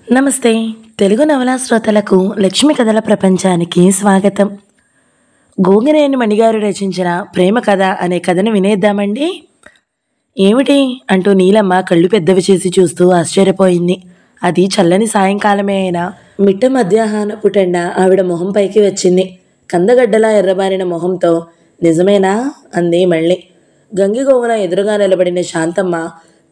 నమస్తే. తెలుగు నవలా శ్రోతలకు లక్ష్మి కథల ప్రపంచానికి స్వాగతం. గోగినేని మణిగారు రచించిన ప్రేమ కథ అనే కథను వినేద్దామండి. ఏమిటి అంటూ నీలమ్మ కళ్ళు పెద్దవి చేసి చూస్తూ ఆశ్చర్యపోయింది. అది చల్లని సాయంకాలమే అయినా మిట్ట మధ్యాహ్నపు టెండ ఆవిడ మొహం పైకి వచ్చింది. కందగడ్డలా ఎర్రబారిన మొహంతో నిజమేనా అంది మళ్ళీ. గంగిగోవున ఎదురుగా నిలబడిన శాంతమ్మ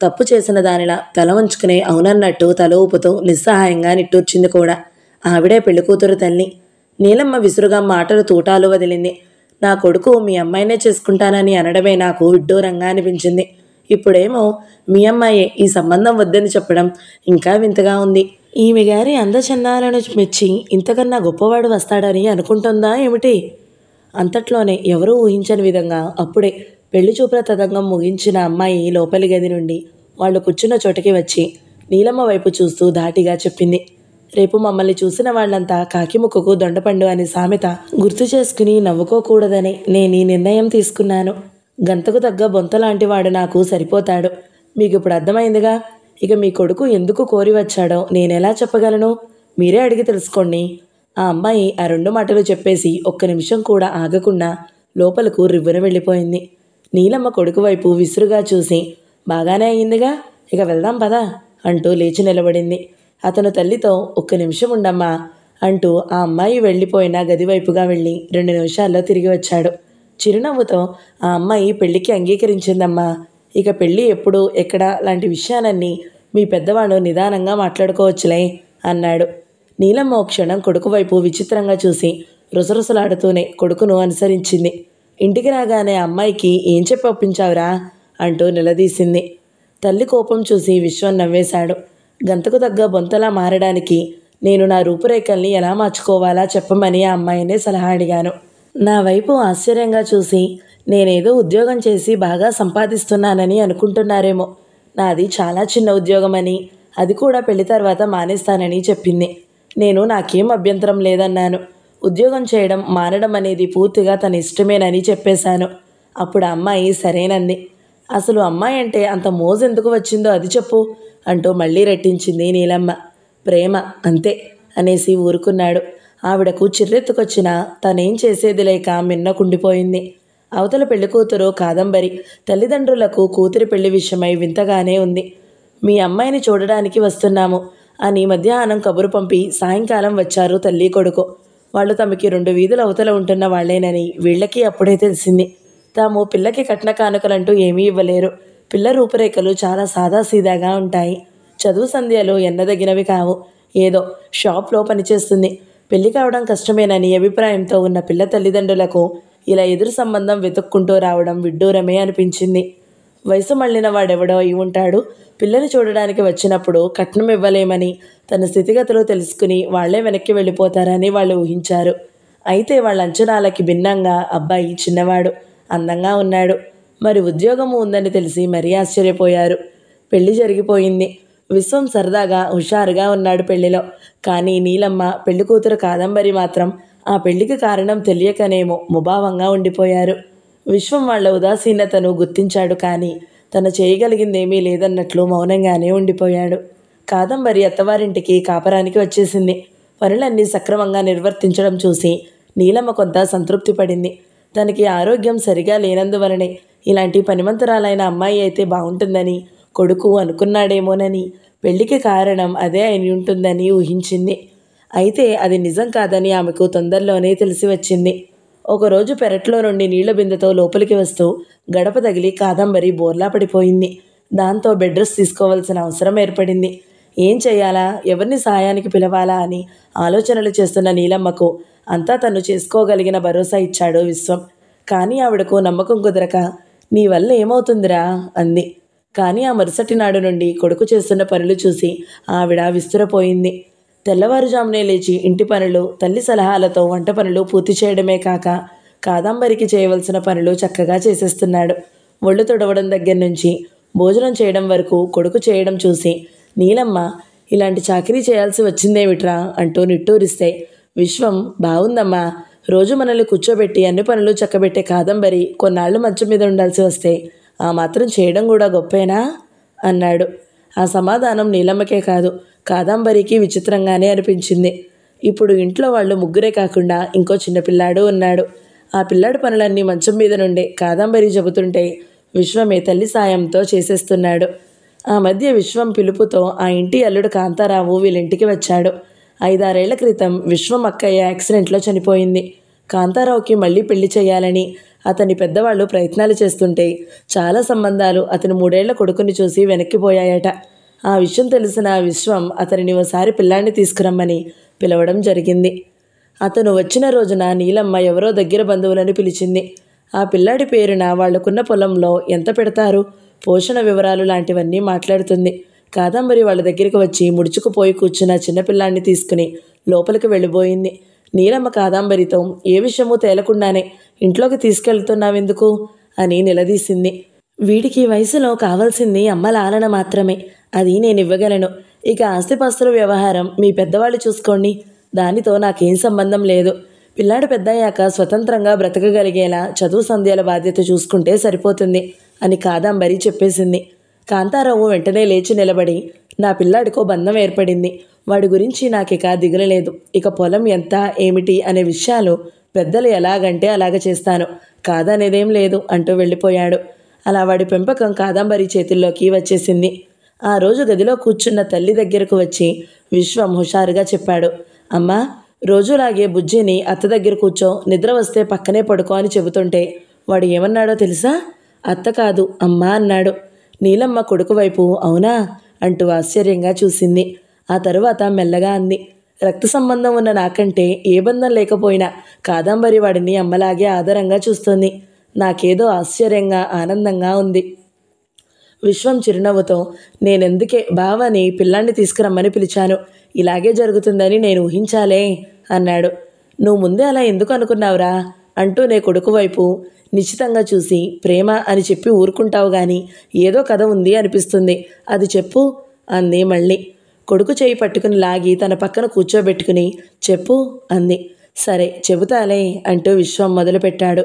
తప్పు చేసిన దానిలా తల వంచుకుని అవునన్నట్టు తల ఊపుతూ నిస్సహాయంగా నిట్టూర్చింది కూడా. ఆవిడే పెళ్ళికూతురు తల్లి. నీలమ్మ విసురుగా మాటలు తూటాలు వదిలింది. నా కొడుకు మీ అమ్మాయినే చేసుకుంటానని అనడమే నాకు విడ్డూరంగా అనిపించింది. ఇప్పుడేమో మీ అమ్మాయే ఈ సంబంధం వద్దని చెప్పడం ఇంకా వింతగా ఉంది. ఈమె గారి అందచందాలను మెచ్చి ఇంతకన్నా గొప్పవాడు వస్తాడని అనుకుంటుందా ఏమిటి? అంతట్లోనే ఎవరూ ఊహించని విధంగా అప్పుడే పెళ్లి చూపుల తతంగం ముగించిన అమ్మాయి లోపలి గది నుండి వాళ్ళు కూర్చున్న చోటకి వచ్చి నీలమ్మ వైపు చూస్తూ ధాటిగా చెప్పింది. రేపు మమ్మల్ని చూసిన వాళ్ళంతా కాకి ముక్కుకు దొండపండు అనే సామెత గుర్తు చేసుకుని నవ్వుకోకూడదని నేను ఈ నిర్ణయం తీసుకున్నాను. గంతకు తగ్గ బొంతలాంటి వాడు నాకు సరిపోతాడు. మీకు ఇప్పుడు అర్థమైందిగా. ఇక మీ కొడుకు ఎందుకు కోరి వచ్చాడో నేనెలా చెప్పగలను? మీరే అడిగి తెలుసుకోండి. ఆ అమ్మాయి ఆ రెండు మాటలు చెప్పేసి ఒక్క నిమిషం కూడా ఆగకుండా లోపలకు రివ్వున వెళ్ళిపోయింది. నీలమ్మ కొడుకు వైపు విసురుగా చూసి బాగానే అయ్యిందిగా, ఇక వెళ్దాం పదా అంటూ లేచి నిలబడింది. అతను తల్లితో ఒక్క నిమిషం ఉండమ్మా అంటూ ఆ అమ్మాయి వెళ్ళిపోయిన గదివైపుగా వెళ్ళి 2 నిమిషాల్లో తిరిగి వచ్చాడు. చిరునవ్వుతో ఆ అమ్మాయి పెళ్లికి అంగీకరించిందమ్మా. ఇక పెళ్ళి ఎప్పుడు ఎక్కడ లాంటి విషయాలన్నీ మీ పెద్దవాడు నిదానంగా మాట్లాడుకోవచ్చులే అన్నాడు. నీలమ్మ ఓ క్షణం కొడుకు వైపు విచిత్రంగా చూసి రుసరుసలాడుతూనే కొడుకును అనుసరించింది. ఇంటికి రాగానే అమ్మాయికి ఏం చెప్పి ఒప్పించావురా అంటూ నిలదీసింది. తల్లి కోపం చూసి విశ్వం నవ్వేశాడు. గంతకు తగ్గ బొంతలా మారడానికి నేను నా రూపురేఖల్ని ఎలా మార్చుకోవాలా చెప్పమని ఆ అమ్మాయినే సలహా అడిగాను. నా వైపు ఆశ్చర్యంగా చూసి నేనేదో ఉద్యోగం చేసి బాగా సంపాదిస్తున్నానని అనుకుంటున్నారేమో. నాది చాలా చిన్న ఉద్యోగమని, అది కూడా పెళ్లి తర్వాత మానేస్తానని చెప్పింది. నేను నాకేం అభ్యంతరం లేదన్నాను. ఉద్యోగం చేయడం మానడం అనేది పూర్తిగా తన ఇష్టమేనని చెప్పేశాను. అప్పుడు అమ్మాయి సరేనంది. అసలు అమ్మాయి అంటే అంత మోజు ఎందుకు వచ్చిందో అది చెప్పు అంటూ మళ్ళీ రెట్టించింది నీలమ్మ. ప్రేమ అంతే అనేసి ఊరుకున్నాడు. ఆవిడకు చిర్రెత్తుకొచ్చినా తనేం చేసేది లేక మిన్నకుండిపోయింది. అవతల పెళ్లికూతురు కాదంబరి తల్లిదండ్రులకు కూతురి పెళ్లి విషయమై వింతగానే ఉంది. మీ అమ్మాయిని చూడడానికి వస్తున్నాము అని మధ్యాహ్నం కబురు పంపి సాయంకాలం వచ్చారు తల్లి కొడుకు. వాళ్ళు తమకి 2 వీధుల అవతల ఉంటున్న వాళ్లేనని వీళ్ళకి అప్పుడే తెలిసింది. తాము పిల్లకి కట్న కానుకలంటూ ఏమీ ఇవ్వలేరు. పిల్ల రూపురేఖలు చాలా సాదాసీదాగా ఉంటాయి. చదువు సంధ్యలు ఎన్నదగినవి కావు. ఏదో షాప్లో పనిచేస్తుంది. పెళ్లి కావడం కష్టమేనని అభిప్రాయంతో ఉన్న పిల్ల తల్లిదండ్రులకు ఇలా ఎదురు సంబంధం వెతుక్కుంటూ రావడం విడ్డూరమే అనిపించింది. వయసు మళ్ళిన వాడెవడో అయి ఉంటాడు. పిల్లని చూడడానికి వచ్చినప్పుడు కట్నం ఇవ్వలేమని తన స్థితిగతులు తెలుసుకుని వాళ్లే వెనక్కి వెళ్ళిపోతారని వాళ్ళు ఊహించారు. అయితే వాళ్ళ అంచనాలకి భిన్నంగా అబ్బాయి చిన్నవాడు, అందంగా ఉన్నాడు. మరి ఉద్యోగము ఉందని తెలిసి మరీ ఆశ్చర్యపోయారు. పెళ్లి జరిగిపోయింది. విశ్వం సరదాగా హుషారుగా ఉన్నాడు పెళ్లిలో. కానీ నీలమ్మ పెళ్లి కూతురు కాదంబరి మాత్రం ఆ పెళ్లికి కారణం తెలియకనేమో ముభావంగా ఉండిపోయారు. విశ్వం వాళ్ల ఉదాసీనతను గుర్తించాడు. కానీ తను చేయగలిగిందేమీ లేదన్నట్లు మౌనంగానే ఉండిపోయాడు. కాదంబరి అత్తవారింటికి కాపరానికి వచ్చేసింది. పనులన్నీ సక్రమంగా నిర్వర్తించడం చూసి నీలమ్మ కొంత సంతృప్తి పడింది. తనకి ఆరోగ్యం సరిగా లేనందువలనే ఇలాంటి పనిమంతురాలైన అమ్మాయి అయితే బాగుంటుందని కొడుకు అనుకున్నాడేమోనని, పెళ్లికి కారణం అదే అయి ఉంటుందని ఊహించింది. అయితే అది నిజం కాదని ఆమెకు తొందరలోనే తెలిసి వచ్చింది. ఒకరోజు పెరట్లో నుండి నీళ్ల బిందెతో లోపలికి వస్తూ గడప తగిలి కాదంబరి బోర్లా పడిపోయింది. దాంతో బెడ్ రెస్ట్ తీసుకోవాల్సిన అవసరం ఏర్పడింది. ఏం చేయాలా, ఎవరిని సాయానికి పిలవాలా అని ఆలోచనలు చేస్తున్న నీలమ్మకు అంతా తను చేసుకోగలిగిన భరోసా ఇచ్చాడు విశ్వం. కానీ ఆవిడకు నమ్మకం కుదరక నీ వల్ల ఏమవుతుందిరా అంది. కానీ ఆ మరుసటి నాడు నుండి కొడుకు చేస్తున్న పనులు చూసి ఆవిడ విస్తురపోయింది. తెల్లవారుజామునే లేచి ఇంటి పనులు, తల్లి సలహాలతో వంట పనులు పూర్తి చేయడమే కాక కాదంబరికి చేయవలసిన పనులు చక్కగా చేసేస్తున్నాడు. ఒళ్ళు తుడవడం దగ్గర నుంచి భోజనం చేయడం వరకు కొడుకు చేయడం చూసి నీలమ్మ ఇలాంటి చాకరీ చేయాల్సి వచ్చిందేమిట్రా అంటూ నిట్టూరిస్తే, విశ్వం బాగుందమ్మా, రోజు మనల్ని కూర్చోబెట్టి అన్ని పనులు చక్కబెట్టే కాదంబరి కొన్నాళ్ళు మంచం మీద ఉండాల్సి వస్తే ఆ మాత్రం చేయడం కూడా గొప్పేనా అన్నాడు. ఆ సమాధానం నీలమ్మకే కాదు కాదంబరికి విచిత్రంగానే అనిపించింది. ఇప్పుడు ఇంట్లో వాళ్ళు ముగ్గురే కాకుండా ఇంకో చిన్నపిల్లాడు ఉన్నాడు. ఆ పిల్లాడి పనులన్నీ మంచం మీద నుండే కాదంబరి చెబుతుంటే విశ్వమే తల్లి సాయంతో చేసేస్తున్నాడు. ఆ మధ్య విశ్వం పిలుపుతో ఆ ఇంటి అల్లుడు కాంతారావు వీళ్ళింటికి వచ్చాడు. 5-6 ఏళ్ల క్రితం విశ్వం అక్కయ్య యాక్సిడెంట్లో చనిపోయింది. కాంతారావుకి మళ్ళీ పెళ్లి చేయాలని అతని పెద్దవాళ్ళు ప్రయత్నాలు చేస్తుంటే చాలా సంబంధాలు అతని 3 ఏళ్ల కొడుకుని చూసి వెనక్కిపోయాయట. ఆ విషయం తెలిసిన విశ్వం అతనిని ఓసారి పిల్లాన్ని తీసుకురమ్మని పిలవడం జరిగింది. అతను వచ్చిన రోజున నీలమ్మ ఎవరో దగ్గర బంధువులను పిలిచింది. ఆ పిల్లాడి పేరున వాళ్లకున్న పొలంలో ఎంత పెడతారు, పోషణ వివరాలు లాంటివన్నీ మాట్లాడుతుంది. కాదంబరి వాళ్ళ దగ్గరికి వచ్చి ముడుచుకుపోయి కూర్చున్న చిన్నపిల్లాన్ని తీసుకుని లోపలికి వెళ్ళిపోయింది. నీలమ్మ కాదంబరితో ఏ విషయమూ తేలకుండానే ఇంట్లోకి తీసుకెళ్తున్నావెందుకు అని నిలదీసింది. వీడికి వయసులో కావాల్సింది అమ్మ లాలన మాత్రమే, అది నేను ఇవ్వగలను. ఇక ఆస్తిపాస్తుల వ్యవహారం మీ పెద్దవాళ్ళు చూసుకోండి, దానితో నాకేం సంబంధం లేదు. పిల్లాడు పెద్దయ్యాక స్వతంత్రంగా బ్రతకగలిగేలా చదువు సంధ్యాల బాధ్యత చూసుకుంటే సరిపోతుంది అని కాదంబరి చెప్పేసింది. కాంతారావు వెంటనే లేచి నిలబడి, నా పిల్లాడికో బంధం ఏర్పడింది, వాడి గురించి నాకిక దిగులలేదు. ఇక పొలం ఎంత ఏమిటి అనే విషయాలు పెద్దలు ఎలాగంటే అలాగ చేస్తాను, కాదనేదేం లేదు అంటూ వెళ్ళిపోయాడు. అలా వాడి పెంపకం కాదంబరి చేతుల్లోకి వచ్చేసింది. ఆ రోజు గదిలో కూర్చున్న తల్లి దగ్గరకు వచ్చి విశ్వం హుషారుగా చెప్పాడు. అమ్మా, రోజులాగే బుజ్జిని అత్త దగ్గర కూర్చో, నిద్ర వస్తే పక్కనే పడుకో అని చెబుతుంటే వాడు ఏమన్నాడో తెలుసా? అత్త కాదు అమ్మా అన్నాడు. నీలమ్మ కొడుకు వైపు అవునా అంటూ ఆశ్చర్యంగా చూసింది. ఆ తరువాత మెల్లగా అంది, రక్త సంబంధం ఉన్న నాకంటే ఏ బంధం లేకపోయినా కాదంబరి వాడిని అమ్మలాగే ఆదరంగా చూస్తుంది. నాకేదో ఆశ్చర్యంగా ఆనందంగా ఉంది. విశ్వం చిరునవ్వుతో, నేనెందుకే బావని పిల్లాన్ని తీసుకురమ్మని పిలిచాను, ఇలాగే జరుగుతుందని నేను ఊహించాలే అన్నాడు. నువ్వు ముందే అలా ఎందుకు అనుకున్నావురా అంటూ నే కొడుకు వైపు నిశ్చితంగా చూసి, ప్రేమ అని చెప్పి ఊరుకుంటావు గాని ఏదో కథ ఉంది అనిపిస్తుంది, అది చెప్పు అంది మళ్ళీ. కొడుకు చేయి పట్టుకుని లాగి తన పక్కన కూర్చోబెట్టుకుని చెప్పు అంది. సరే చెబుతాలే అంటూ విశ్వం మొదలుపెట్టాడు.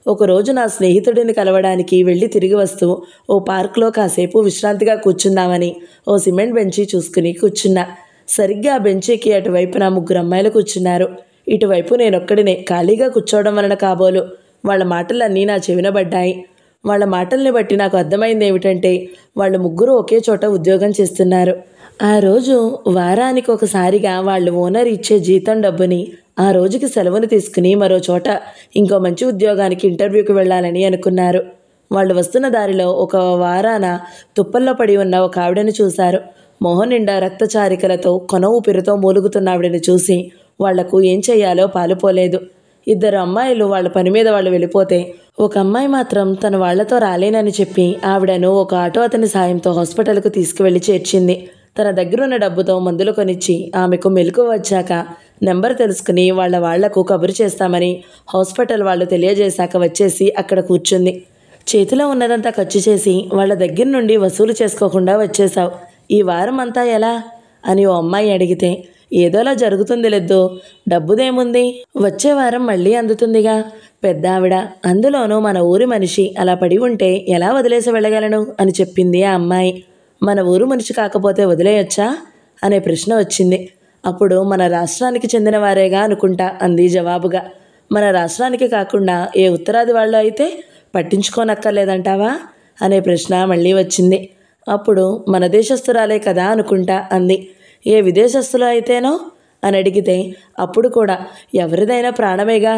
ఒకరోజు నా స్నేహితుడిని కలవడానికి వెళ్ళి తిరిగి వస్తూ ఓ పార్కులో కాసేపు విశ్రాంతిగా కూర్చుందామని ఓ సిమెంట్ బెంచీ చూసుకుని కూర్చున్నా. సరిగ్గా ఆ బెంచీకి అటువైపున 3 అమ్మాయిలు కూర్చున్నారు. ఇటువైపు నేనొక్కడినే ఖాళీగా కూర్చోవడం వలన కాబోలు వాళ్ళ మాటలన్నీ నా చెవిన పడ్డాయి. వాళ్ళ మాటల్ని బట్టి నాకు అర్థమైంది ఏమిటంటే వాళ్ళు ముగ్గురు ఒకే చోట ఉద్యోగం చేస్తున్నారు. ఆ రోజు వారానికి ఒకసారిగా వాళ్ళు ఓనర్ ఇచ్చే జీతం డబ్బుని ఆ రోజుకి సెలవును తీసుకుని మరో చోట ఇంకో మంచి ఉద్యోగానికి ఇంటర్వ్యూకి వెళ్ళాలని అనుకున్నారు. వాళ్ళు వస్తున్న దారిలో ఒక వారాన తుప్పల్లో పడి ఉన్న ఒక ఆవిడని చూశారు. మొహం నిండా రక్తచారికలతో కొన ఊపిరితో మూలుగుతున్న ఆవిడని చూసి వాళ్లకు ఏం చెయ్యాలో పాలుపోలేదు. 2 అమ్మాయిలు వాళ్ళ పని మీద వాళ్ళు వెళ్ళిపోతే ఒక అమ్మాయి మాత్రం తన వాళ్లతో రాలేనని చెప్పి ఆవిడను ఒక ఆటో అతని సాయంతో హాస్పిటల్కు తీసుకువెళ్ళి చేర్చింది. తన దగ్గరున్న డబ్బుతో మందులు కొనిచ్చి ఆమెకు మెలకు వచ్చాక నెంబర్ తెలుసుకుని వాళ్లకు కబురు చేస్తామని హాస్పిటల్ వాళ్ళు తెలియజేశాక వచ్చేసి అక్కడ కూర్చుంది. చేతిలో ఉన్నదంతా ఖర్చు చేసి వాళ్ళ దగ్గర నుండి వసూలు చేసుకోకుండా వచ్చేశావు, ఈ వారం అంతా ఎలా అని ఓ అమ్మాయి అడిగితే, ఏదోలా జరుగుతుంది లేదు, డబ్బుదేముంది, వచ్చే వారం మళ్ళీ అందుతుందిగా. పెద్ద ఆవిడ, అందులోనూ మన ఊరి మనిషి అలా పడి ఉంటే ఎలా వదిలేసి వెళ్ళగలను అని చెప్పింది ఆ అమ్మాయి. మన ఊరు మనిషి కాకపోతే వదిలేయొచ్చా అనే ప్రశ్న వచ్చింది. అప్పుడు మన రాష్ట్రానికి చెందిన వారేగా అనుకుంటా అంది జవాబుగా. మన రాష్ట్రానికి కాకుండా ఏ ఉత్తరాది వాళ్ళు అయితే పట్టించుకోనక్కర్లేదంటావా అనే ప్రశ్న మళ్ళీ వచ్చింది. అప్పుడు మన దేశస్తురాలే కదా అనుకుంటా అంది. ఏ విదేశస్తులు అయితేనో అని అడిగితే అప్పుడు కూడా ఎవరిదైనా ప్రాణమేగా,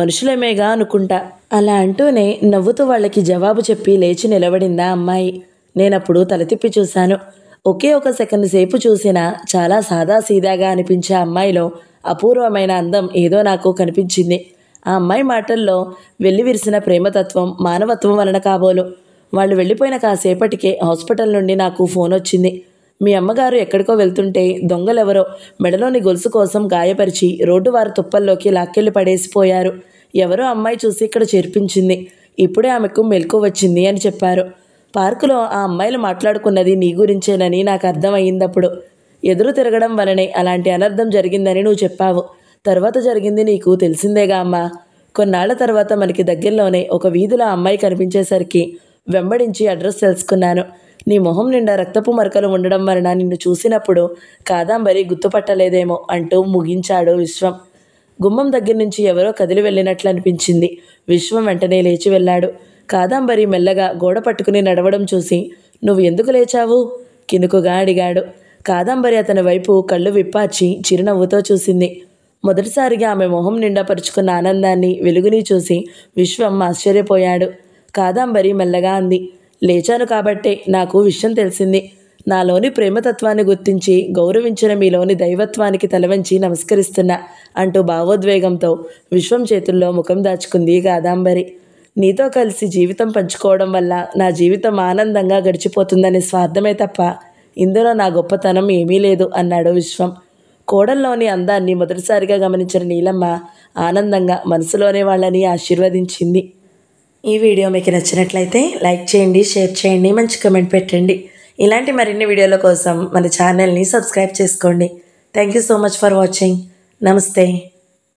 మనుషులేమేగా అనుకుంటా. అలా అంటూనే నవ్వుతూ వాళ్ళకి జవాబు చెప్పి లేచి నిలబడిందా అమ్మాయి. నేనప్పుడు తల తిప్పి చూశాను. ఒకే ఒక సెకండ్ సేపు చూసినా చాలా సాదాసీదాగా అనిపించే అమ్మాయిలో అపూర్వమైన అందం ఏదో నాకు కనిపించింది. ఆ అమ్మాయి మాటల్లో వెల్లివిరిసిన ప్రేమతత్వం, మానవత్వం వలన కాబోలు వాళ్ళు వెళ్ళిపోయిన కాసేపటికే హాస్పిటల్ నుండి నాకు ఫోన్ వచ్చింది. మీ అమ్మగారు ఎక్కడికో వెళ్తుంటే దొంగలెవరో మెడలోని గొలుసు కోసం గాయపరిచి రోడ్డువారు తుప్పల్లోకి లాక్కెళ్ళి పడేసిపోయారు. ఎవరో అమ్మాయి చూసి ఇక్కడ చేర్పించింది, ఇప్పుడే ఆమెకు మెలకు వచ్చింది అని చెప్పారు. పార్కులో ఆ అమ్మాయిలు మాట్లాడుకున్నది నీ గురించేనని నాకు అర్థమయ్యిందప్పుడు. ఎదురు తిరగడం వలనే అలాంటి అనర్థం జరిగిందని నువ్వు చెప్పావు. తర్వాత జరిగింది నీకు తెలిసిందేగా అమ్మా. కొన్నాళ్ల తర్వాత మనకి దగ్గరలోనే ఒక వీధిలో అమ్మాయి కనిపించేసరికి వెంబడించి అడ్రస్ తెలుసుకున్నాను. నీ మొహం నిండా రక్తపు మరకలు ఉండడం వలన నిన్ను చూసినప్పుడు కాదాంబరి గుర్తుపట్టలేదేమో అంటూ ముగించాడు విశ్వం. గుమ్మం దగ్గర నుంచి ఎవరో కదిలి వెళ్ళినట్లు అనిపించింది. విశ్వం వెంటనే లేచి వెళ్ళాడు. కాదాంబరి మెల్లగా గోడ పట్టుకుని నడవడం చూసి, నువ్వు ఎందుకు లేచావు? కినుకుగా అడిగాడు. కాదాంబరి అతని వైపు కళ్ళు విప్పాచి చిరునవ్వుతో చూసింది. మొదటిసారిగా ఆమె మొహం నిండా పరుచుకున్న ఆనందాన్ని, వెలుగుని చూసి విశ్వం ఆశ్చర్యపోయాడు. కాదాంబరి మెల్లగా అంది, లేచాను కాబట్టే నాకు విషయం తెలిసింది. నాలోని ప్రేమతత్వాన్ని గుర్తించి గౌరవించిన మీలోని దైవత్వానికి తలవంచి నమస్కరిస్తున్నా అంటూ భావోద్వేగంతో విశ్వం చేతుల్లో ముఖం దాచుకుంది కాదాంబరి. నీతో కలిసి జీవితం పంచుకోవడం వల్ల నా జీవితం ఆనందంగా గడిచిపోతుందనే స్వార్థమే తప్ప ఇందులో నా గొప్పతనం ఏమీ లేదు అన్నాడు విశ్వం. కోడల్లోని అందాన్ని మొదటిసారిగా గమనించిన నీలమ్మ ఆనందంగా మనసులోనే వాళ్ళని ఆశీర్వదించింది. ఈ వీడియో మీకు నచ్చినట్లయితే లైక్ చేయండి, షేర్ చేయండి, మంచి కమెంట్ పెట్టండి. ఇలాంటి మరిన్ని వీడియోల కోసం మన ఛానల్ని సబ్స్క్రైబ్ చేసుకోండి. Thank you so much for watching. నమస్తే.